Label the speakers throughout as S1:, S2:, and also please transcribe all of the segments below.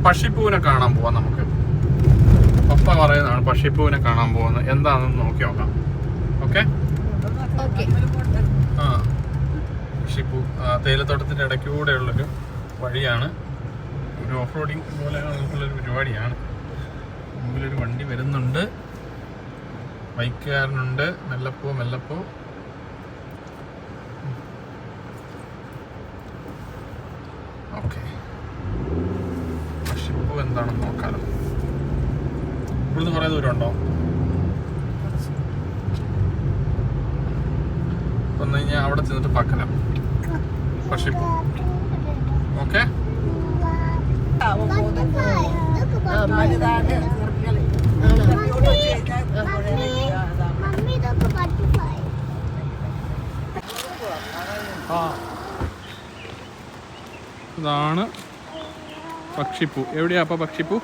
S1: പക്ഷിപ്പൂവിനെ കാണാൻ പോവാം നമുക്ക്. പപ്പ പറയുന്നതാണ് പക്ഷിപ്പൂവിനെ കാണാൻ പോകുന്നത്. എന്താണെന്ന് നോക്കി നോക്കാം. ഓക്കെ. ആ, പക്ഷിപ്പൂ തേയിലത്തോട്ടത്തിൻ്റെ ഇടയ്ക്കൂടെ ഉള്ളൊരു വഴിയാണ്. ഒരു ഓഫ് റോഡിങ് പോലെ ഉള്ളൊരു പരിപാടിയാണ്. മുമ്പിലൊരു വണ്ടി വരുന്നുണ്ട്, ബൈക്കുകാരനുണ്ട്. മെല്ലപ്പോ. ഓക്കെ, പക്ഷിപ്പൂ എന്താണെന്ന് നോക്കാലോ. ഇവിടുന്ന് കുറേ ദൂരം ഉണ്ടോ? വന്നു കഴിഞ്ഞാൽ അവിടെ ചെന്നിട്ട് പക്കലാം പക്ഷിപ്പൂ. ഓക്കെ. ഇതാണ് പക്ഷിപ്പൂ. എവിടെയാ അപ്പൊ പക്ഷിപ്പൂ?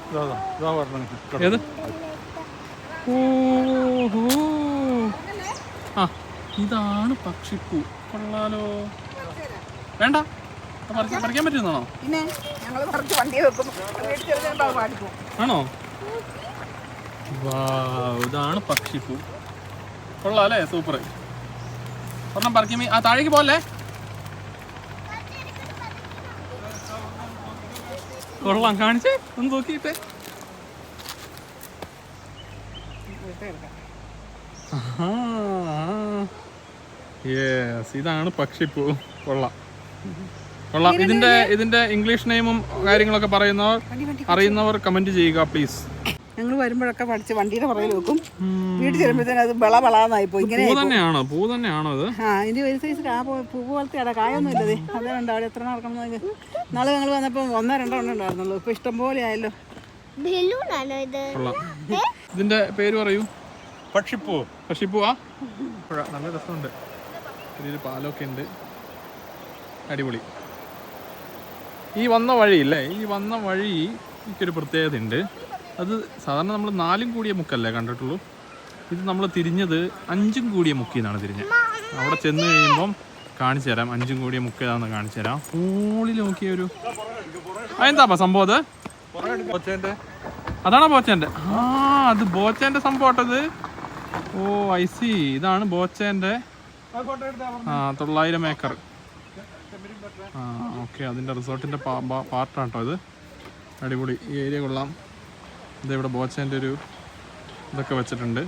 S1: ഏത്? ഓഹോ, ആ ഇതാണ് പക്ഷിപ്പൂ. കൊള്ളാലോ. വേണ്ട, പറിക്കാൻ പറ്റുന്നതാണോ? ആണോ? ഇതാണ് പക്ഷിപ്പൂ. കൊള്ളാല്ലേ, സൂപ്പർ. ഒരെണ്ണം പറിക്കുമ്പോ ആ താഴേക്ക് പോലെ. കൊള്ളാം, കാണിച്ചേ ഒന്ന് നോക്കിയിട്ടേ. ഇതാണ് പക്ഷിപ്പൂ. കൊള്ളാം. ഇതിന്റെ ഇംഗ്ലീഷ് നെയിമും കാര്യങ്ങളൊക്കെ അറിയുന്നവർ കമന്റ് ചെയ്യുക പ്ലീസ്.
S2: ഞങ്ങൾ വരുമ്പോഴൊക്കെ പഠിച്ച് വണ്ടിയുടെ പുറകിൽ വെക്കും. വീട്ടിൽ ചെല്ലുമ്പോഴത്തേനും അത് ബളാന്നായി പോയി.
S1: പൂ തന്നെയാണോ അത്?
S2: ആ, ഇനി ഒരു സൈസ് പൂ പോലത്തെ ഇട കായൊന്നും ഇല്ലതേ. അതേ ഉണ്ട്. അവിടെ എത്ര നടക്കണം. നാളെ ഞങ്ങൾ വന്നപ്പോൾ 1-2 എണ്ണം ഉണ്ടായിരുന്നുള്ളൂ. ഇപ്പൊ ഇഷ്ടം പോലെ ആയല്ലോ.
S1: ഇതിന്റെ പേര് പറയൂ. പക്ഷിപ്പൂവാ. നല്ല രസമുണ്ട്. ചെറിയൊരു പാലൊക്കെ ഉണ്ട്. അടിപൊളി. ഈ വന്ന വഴി എനിക്കൊരു പ്രത്യേകത ഉണ്ട്. അത് സാധാരണ നമ്മൾ 4 കൂടിയ മുക്കല്ലേ കണ്ടിട്ടുള്ളൂ. ഇത് നമ്മൾ തിരിഞ്ഞത് 5 കൂടിയ മുക്കിന്നാണ് തിരിഞ്ഞത്. അവിടെ ചെന്ന് കഴിയുമ്പം കാണിച്ചു തരാം. 5 കൂടിയ മുക്ക് ഏതാണെന്ന് കാണിച്ചു തരാം. മുകളിൽ നോക്കിയൊരു എന്താ സംഭവം? അത് അതാണോ ബോച്ചേൻ്റെ? ആ, അത് ബോച്ചേൻ്റെ സംഭവട്ടത്. ഓ, ഐ സി. ഇതാണ് ബോച്ചേൻ്റെ 900 ഏക്കർ. ആ, ഓക്കെ. അതിൻ്റെ റിസോർട്ടിൻ്റെ പാർട്ടാട്ടോ ഇത്. അടിപൊളി. ഈ ഏരിയ കൊള്ളാം. ഇതിവിടെ ബോച്ചേൻ്റെ ഒരു ഇതൊക്കെ വെച്ചിട്ടുണ്ട്.